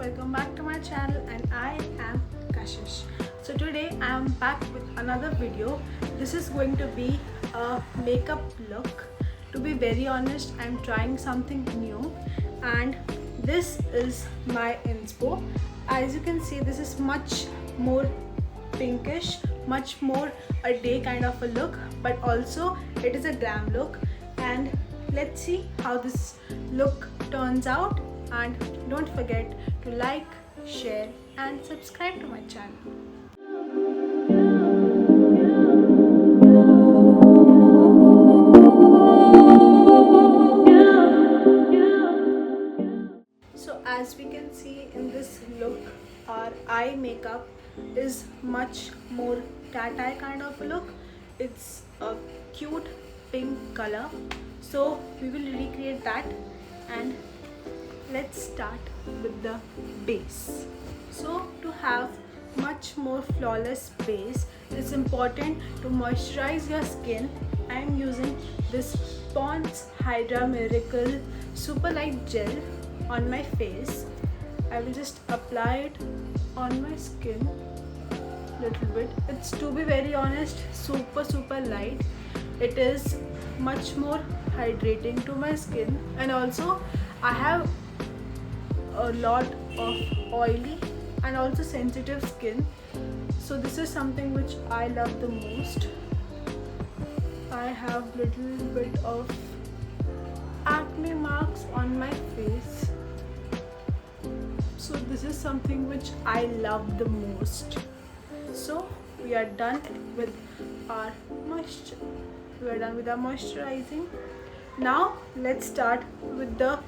welcome back to my channel and I am Kashish. So today I am back with another video. This is going to be a makeup look. To be very honest, I am trying something new and this is my inspo. As you can see, this is much more pinkish, much more a day kind of a look, but also it is a glam look. And let's see how this look turns out, and don't forget to like, share and subscribe to my channel. So as we can see in this look, our eye makeup is much more cat eye kind of a look. It's a cute pink color, so we will recreate that. And let's start with the base. So to have much more flawless base, it's important to moisturize your skin. I am using this Pond's Hydra Miracle Super Light Gel on my face. I will just apply it on my skin little bit. It's, to be very honest, super light. It is much more hydrating to my skin, and also I have a lot of oily and also sensitive skin, so this is something which I love the most. I have little bit of acne marks on my face, so this is something which I love the most. So we are done with our moisturizing. Now let's start with the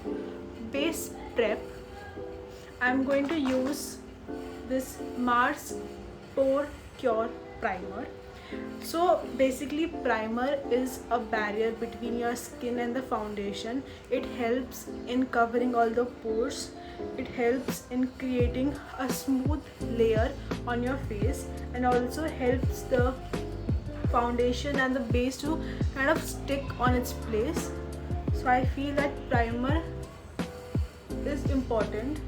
base prep. I'm going to use this Mars Pore Cure Primer. So basically, primer is a barrier between your skin and the foundation. It helps in covering all the pores. It helps in creating a smooth layer on your face, and also helps the foundation and the base to kind of stick on its place. So I feel that primer is important.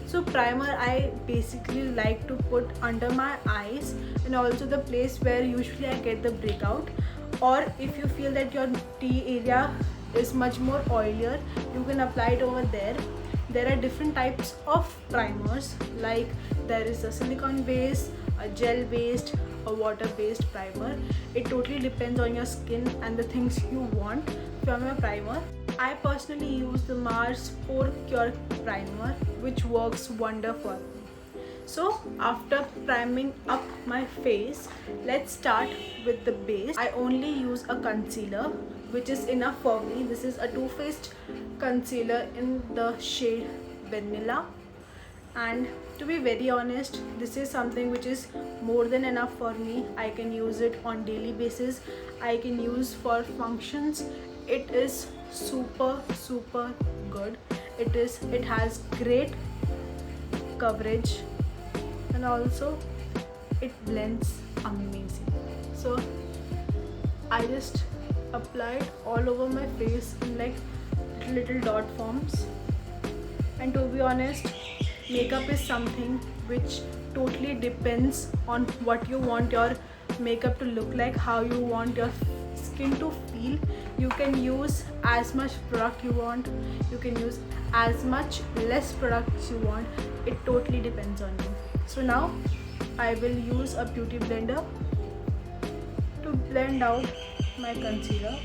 So primer I basically like to put under my eyes and also the place where usually I get the breakout. Or if you feel that your T area is much more oilier, you can apply it over there. There are different types of primers, like there is a silicone based, a gel based, a water based primer. It totally depends on your skin and the things you want from your primer. I personally use the Mars Pore Cure Primer, which works wonder for me. So after priming up my face, let's start with the base. I only use a concealer, which is enough for me. This is a Too Faced concealer in the shade Vanilla, and to be very honest, this is something which is more than enough for me. I can use it on daily basis. I can use for functions. It is super good. It has great coverage, and also it blends amazing. So I just applied all over my face in like little dot forms. And to be honest, makeup is something which totally depends on what you want your makeup to look like, how you want your skin to feel. You can use as much product you want, you can use as much less products you want. It totally depends on you. So now I will use a beauty blender to blend out my concealer.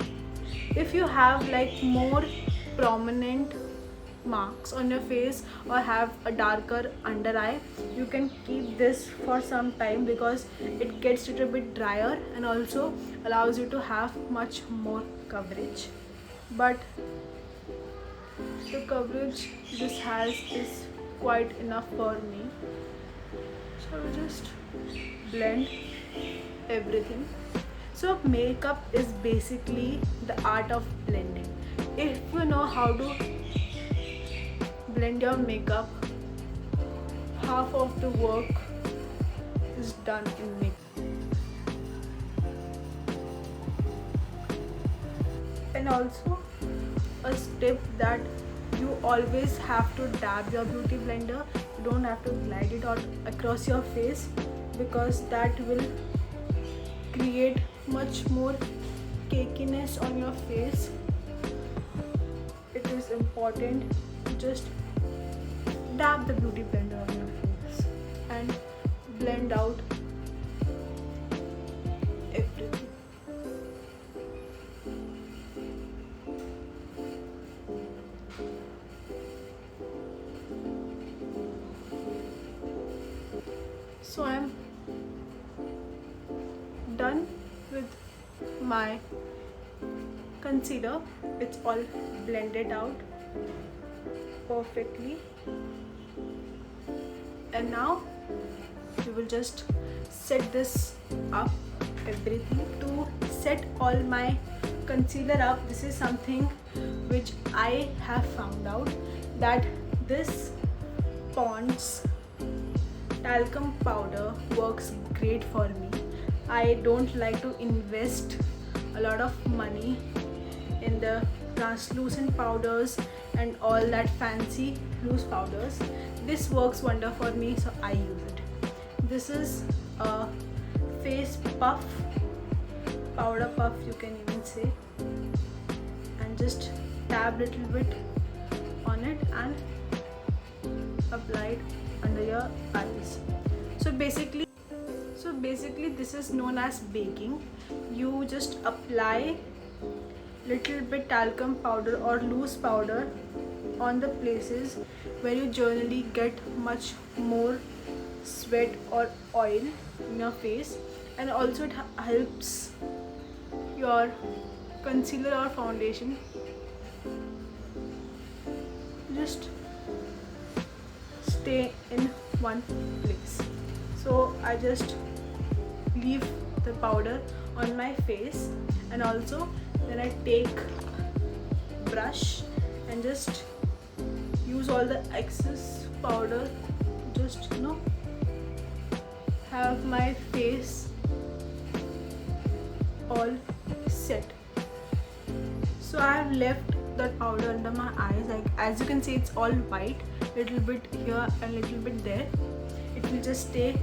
If you have like more prominent marks on your face or have a darker under eye, you can keep this for some time because it gets a little bit drier and also allows you to have much more coverage. But the coverage this has is quite enough for me. So I will just blend everything. So makeup is basically the art of blending. If you know how to blend your makeup, half of the work is done in makeup. And also a tip that you you always have to dab your beauty blender. You don't have to glide it all across your face, because that will create much more cakiness on your face. It is important to just dab the beauty blender on your face and blend out everything. So I'm done with my concealer. It's all blended out perfectly, and now we will just set this up, everything. To set all my concealer up, this is something which I have found out, that this Pond's talcum powder works great for me. I don't like to invest a lot of money in the translucent powders and all that fancy loose powders. This works wonder for me, so I use it. This is a face puff, powder puff you can even say, and just dab little bit on it and apply it under your eyes. So basically this is known as baking. You just apply little bit talcum powder or loose powder on the places where you generally get much more sweat or oil in your face, and also it helps your concealer or foundation just stay in one place. So I just leave the powder on my face, and also then I take brush and just use all the excess powder, just have my face all set. So I have left that powder under my eyes. Like, as you can see, it's all white, little bit here and little bit there. It will just stay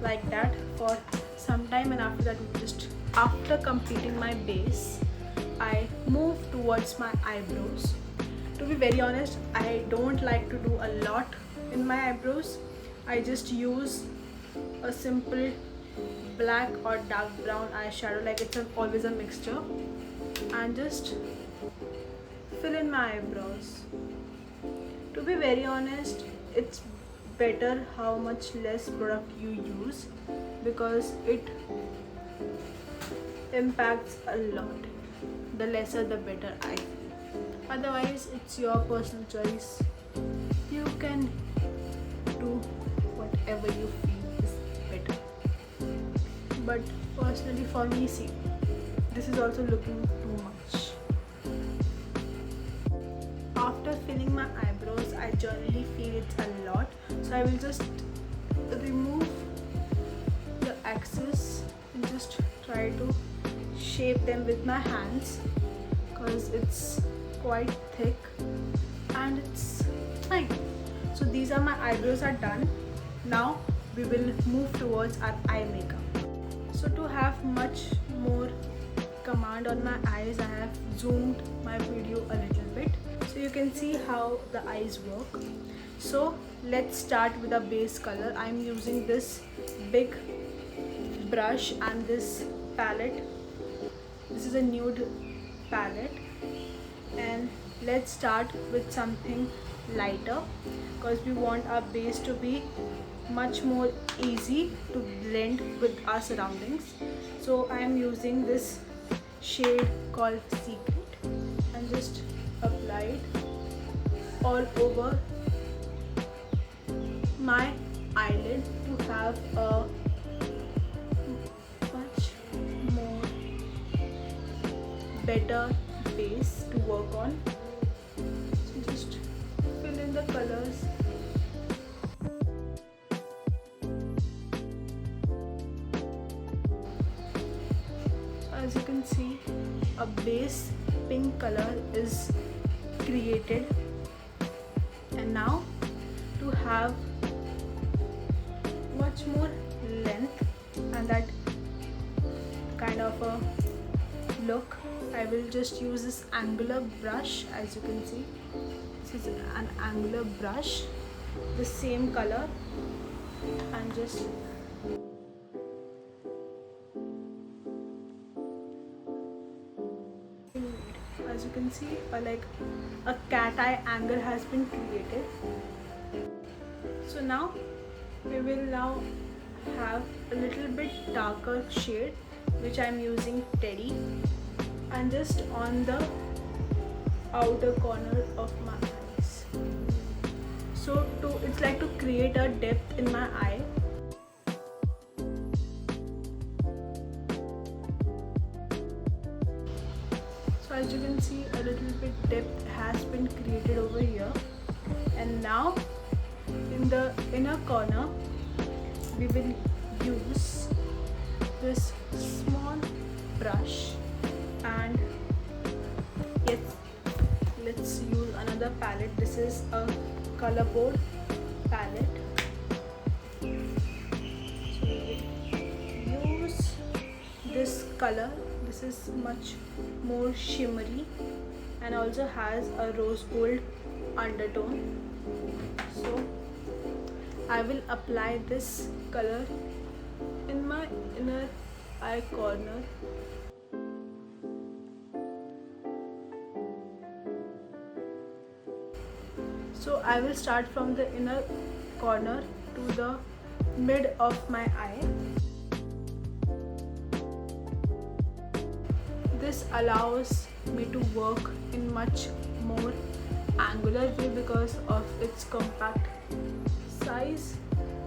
like that for some time, and after that after completing my base, I move towards my eyebrows. To be very honest, I don't like to do a lot in my eyebrows. I just use a simple black or dark brown eyeshadow, like it's always a mixture, and just fill in my eyebrows. To be very honest, it's better how much less product you use, because it impacts a lot. The lesser the better, I feel. Otherwise, it's your personal choice. You can do whatever you feel is better. But personally for me, see, this is also looking too much. After filling my eyebrows, I generally feel it's a lot, so I will just remove the excess and just try to shape them with my hands, because it's quite thick and it's fine. So these are my eyebrows are done. Now we will move towards our eye makeup. So to have much more command on my eyes, I have zoomed my video a little bit so you can see how the eyes work. So let's start with a base color. I'm using this big brush and this palette. This is a nude palette, and let's start with something lighter, because we want our base to be much more easy to blend with our surroundings. So I am using this shade called Secret and just apply it all over my eyelid to have a much more better base to work on. So just fill in the colors. So as you can see, a base pink color is created just use this angular brush. As you can see, this is an angular brush, the same color, and just as you can see, like a cat eye angle has been created. So now we will now have a little bit darker shade, which I am using Teddy, and just on the outer corner of my eyes. So it's like to create a depth in my eye. So as you can see, a little bit depth has been created over here, and now in the inner corner we will use this small brush, and let's use another palette. This is a color board palette. So we will use this color. This is much more shimmery and also has a rose gold undertone. So I will apply this color in my inner eye corner. So I will start from the inner corner to the mid of my eye. This allows me to work in much more angular way because of its compact size.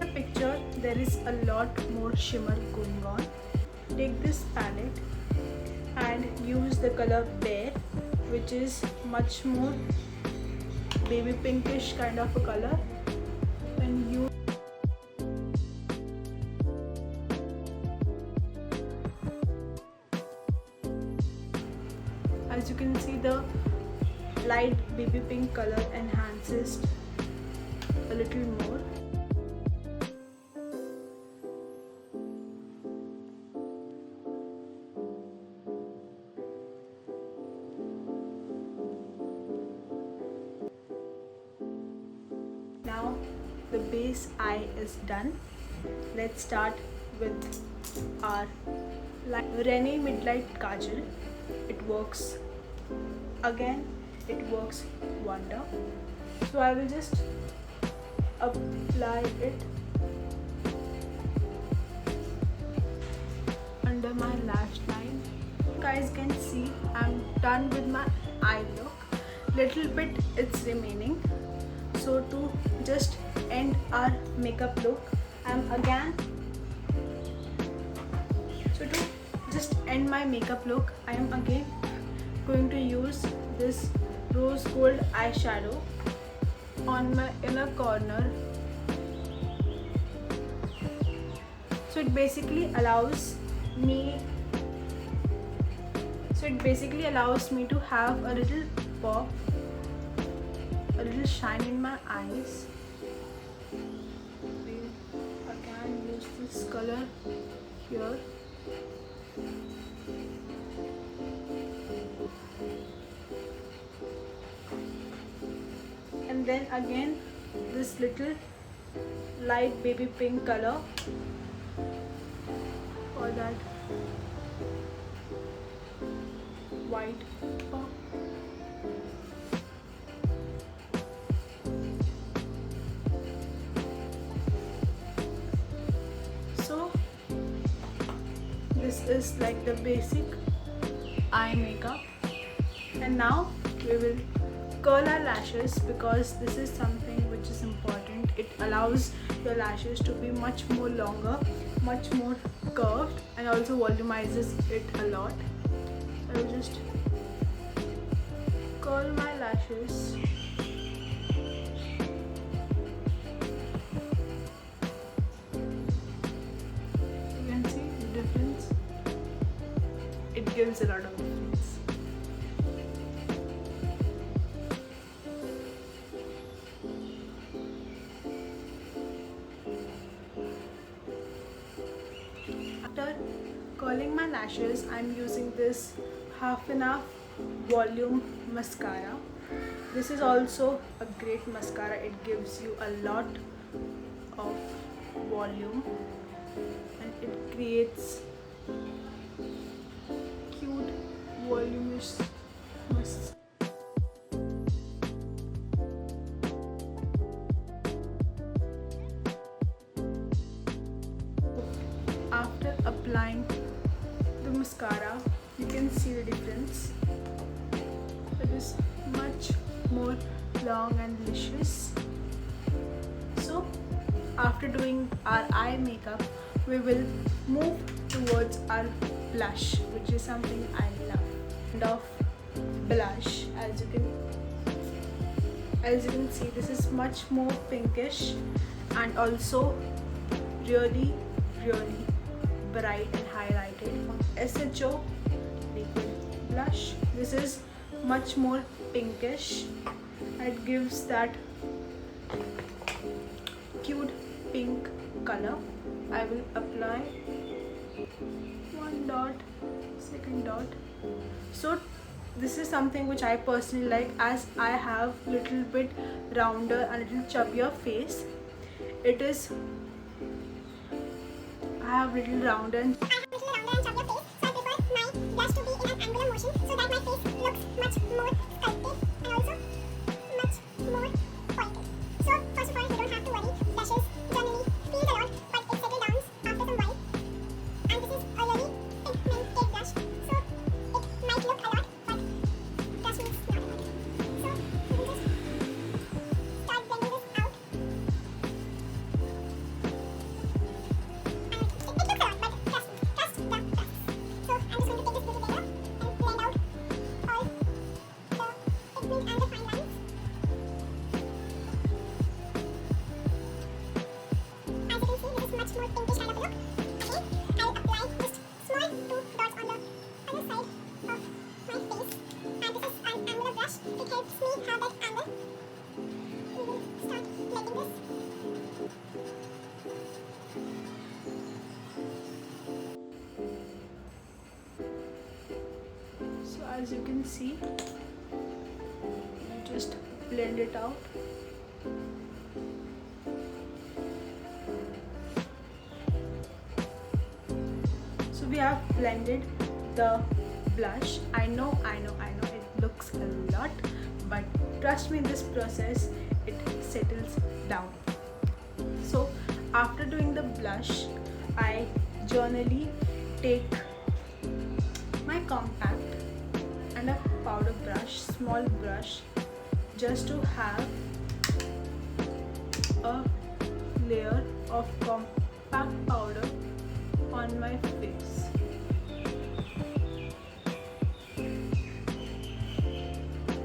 In the picture there is a lot more shimmer going on. Take this palette and use the color Pear, which is much more baby pinkish kind of a color, and use as you can see, the light baby pink color enhances a little more. Now the base eye is done. Let's start with our Renee Midlight Kajal. It works wonder. So I will just apply it under my lash line. You guys can see I'm done with my eye look. Little bit it's remaining. So to just end our makeup look, I am again going to use this rose gold eyeshadow on my inner corner. So it basically allows me to have a little pop, a little shine in my eyes. We'll again use this color here. And then again this little light baby pink color for that white pop. So this is like the basic eye makeup, and now we will curl our lashes because this is something which is important. It allows your lashes to be much more longer, much more curved, and also volumizes it a lot. I will just curl my lashes. You can see the difference. It gives a lot of difference. After curling my lashes, I'm using this half and half volume mascara. This is also a great mascara. It gives you a lot of volume and it creates cute voluminous mascara. After applying the mascara, you can see the difference. It is much more long and luscious. So after doing our eye makeup, we will move towards our blush, which is something I love. And of blush, as you can see, this is much more pinkish and also really bright and highlighted. SHO liquid blush. This is much more pinkish. It gives that cute pink color. I will apply one dot, second dot. So this is something which I personally like, as I have little bit rounder and little chubbier face. I have little rounder and chubbier face, so I prefer my blush to be in an angular motion so that my face looks much more sculpted and also much more pointed. So first of all, you don't have to worry. Blushes generally feel a lot, but it settles down after some while. And this is a really pigmented blush, so it might look a lot, but trust me, it's not a lot. So you can just start blending this out. As you can see, you just blend it out. So we have blended the blush. I know it looks a lot, but trust me, in this process it settles down. So after doing the blush, I generally take my compact and a powder brush, small brush, just to have a layer of compact powder on my face.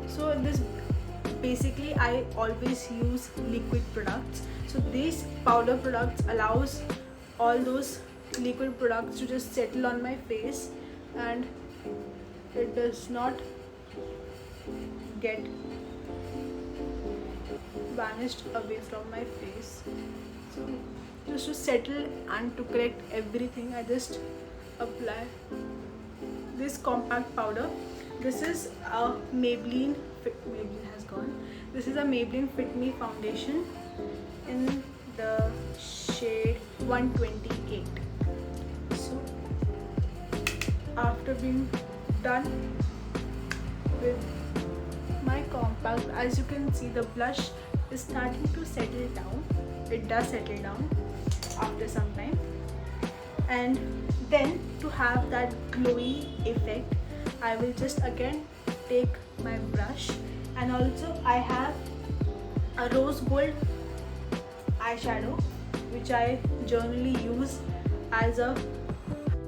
So this basically, I always use liquid products. So these powder products allows all those liquid products to just settle on my face and it does not get vanished away from my face. So just to settle and to correct everything, I just apply this compact powder. This is a Maybelline has gone. This is a Maybelline Fit Me foundation in the shade 128. So after being done with my compact, as you can see, the blush is starting to settle down. It does settle down after some time, and then to have that glowy effect, I will just again take my brush, and also I have a rose gold eyeshadow which I generally use as a,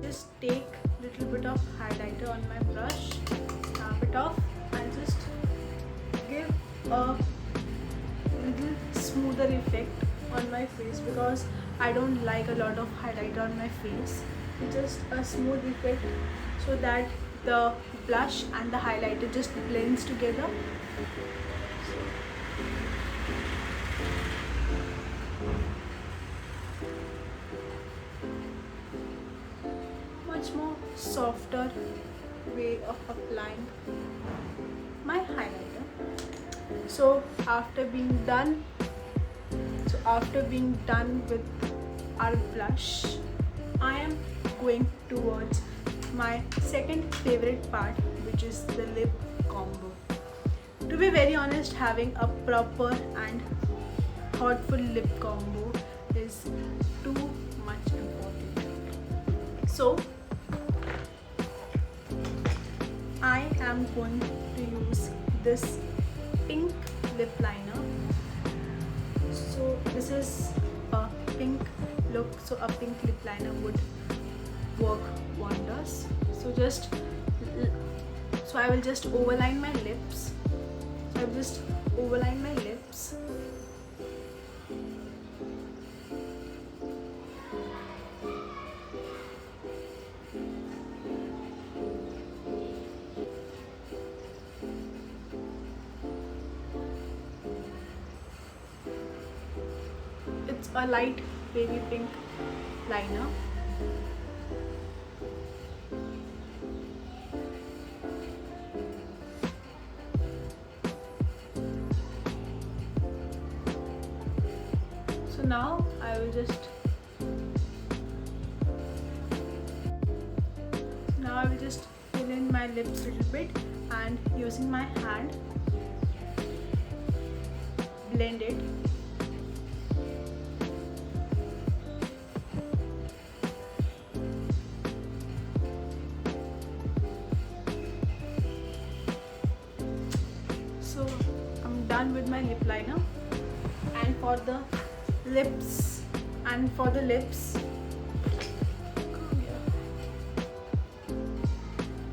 just take little bit of highlighter on my brush, tap it off and just give a little smoother effect on my face, because I don't like a lot of highlighter on my face. Just a smooth effect so that the blush and the highlighter just blends together. Much more softer way of applying my highlighter. So after being done with our blush, I am going towards my second favorite part, which is the lip combo. To be very honest, having a proper and thoughtful lip combo is too much important. So I am going to use this pink lip liner. So this is a pink look, so a pink lip liner would work wonders. So I will just overline my lips. It's a light baby pink liner. So now I will just fill in my lips a little bit, and using my hand blend it. So I'm done with my lip liner, and for the lips,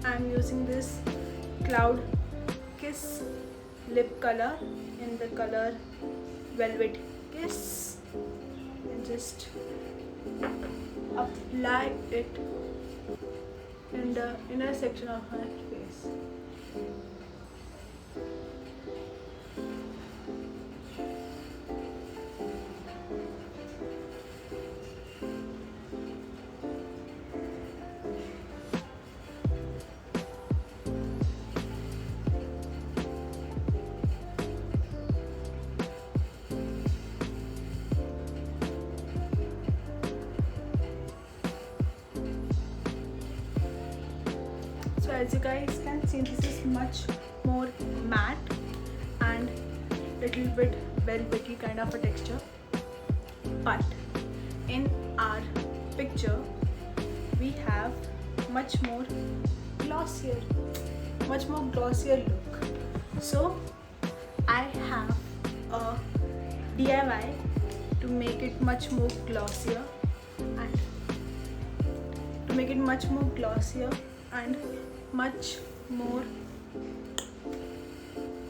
I'm using this Cloud Kiss lip color in the color Velvet Kiss, and just apply it in the inner section of my face. So as you guys can see, this is much more matte and little bit velvety kind of a texture, but in our picture we have much more glossier look. So I have a DIY to make it much more glossier and much more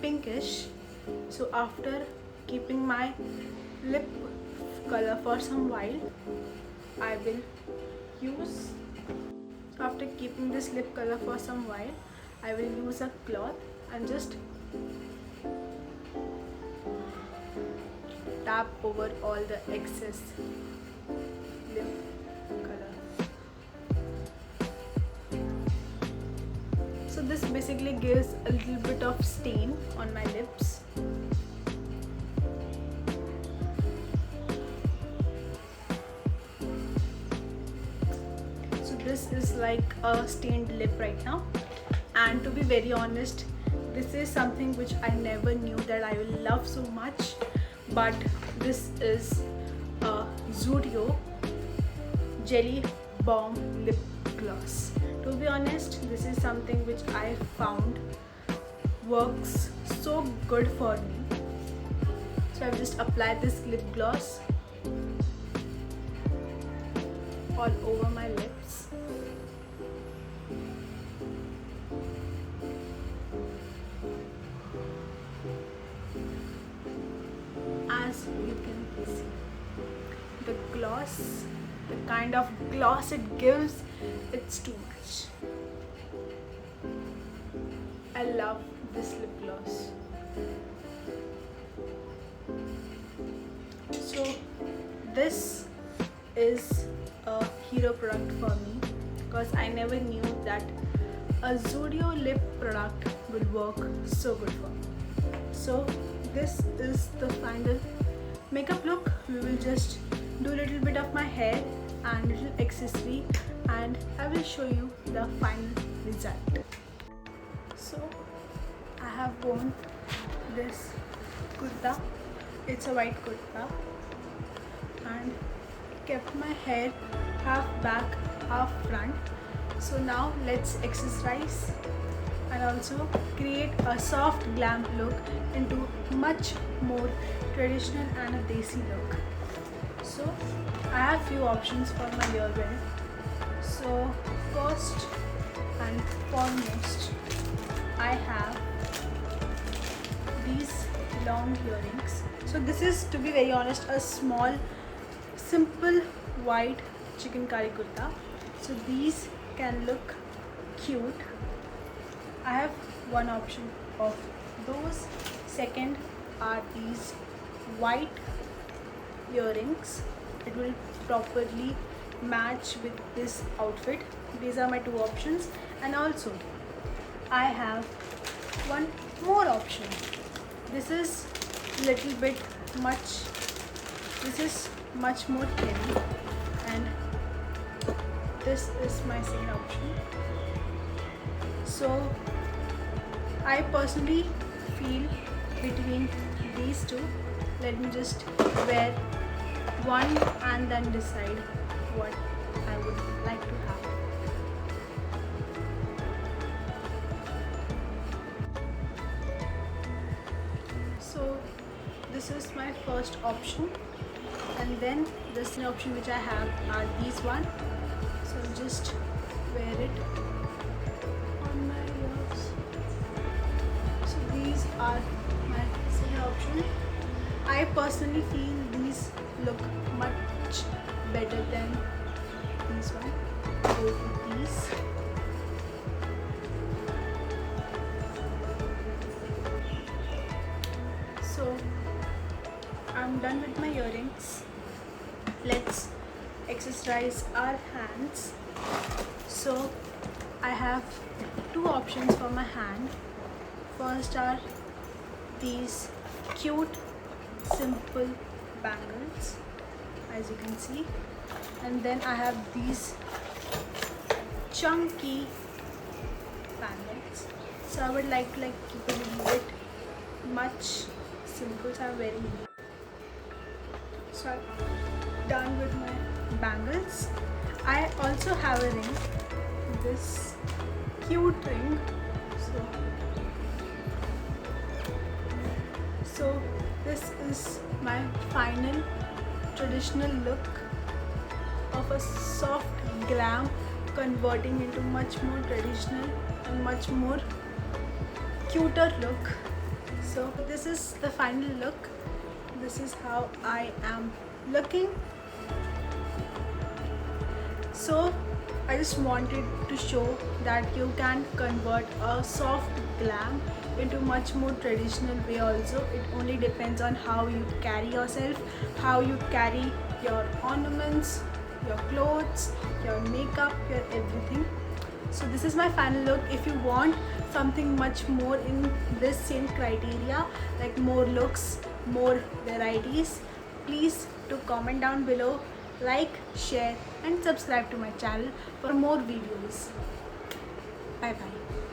pinkish. So after keeping my lip color for some while, I will use a cloth and just tap over all the excess lip color. So this basically gives a little bit of stain on my lips. So this is like a stained lip right now, and to be very honest, this is something which I never knew that I will love so much, but this is a Zudio Jelly Bomb Lip Gloss. To be honest, this is something which I found works so good for me. So I've just applied this lip gloss all over my lips. As you can see, the gloss, the kind of gloss it gives, it's too much. I love this lip gloss. So this is a hero product for me, because I never knew that a Zudio lip product will work so good for me. So this is the final makeup look. We will just do a little bit of my hair and little accessory, and I will show you the final result. So I have worn this kurta. It's a white kurta and kept my hair half back, half front. So now let's accessorize and also create a soft glam look into much more traditional and a desi look. So I have few options for my earwear. So first and foremost, I have these long earrings. So this is, to be very honest, a small simple white chikankari kurta. So these can look cute. I have one option of those. Second are these white earrings. It will properly match with this outfit. These are my two options. And also I have one more option. This is little bit much, this is much more heavy, and this is my second option. So I personally feel between these two. Let me just wear one and then decide what I would like to have. So this is my first option, and then the second option which I have are these one. So I'll just wear it on my ears. So these are my second option. I personally feel these look much better than these one. Go with these. So I'm done with my earrings. Let's accessorize our hands. So I have two options for my hand. First are these cute simple bangles, as you can see, and then I have these chunky bangles. So I would like to keep it a little bit much simple. So I'm wearing. So I'm done with my bangles. I also have a ring, this cute ring. So this is my final traditional look of a soft glam converting into much more traditional and much more cuter look. So this is the final look. This is how I am looking. So I just wanted to show that you can convert a soft glam into much more traditional way also. It only depends on how you carry yourself, how you carry your ornaments, your clothes, your makeup, your everything. So this is my final look. If you want something much more in this same criteria, like more looks, more varieties, please do comment down below, like, share and subscribe to my channel for more videos. Bye bye.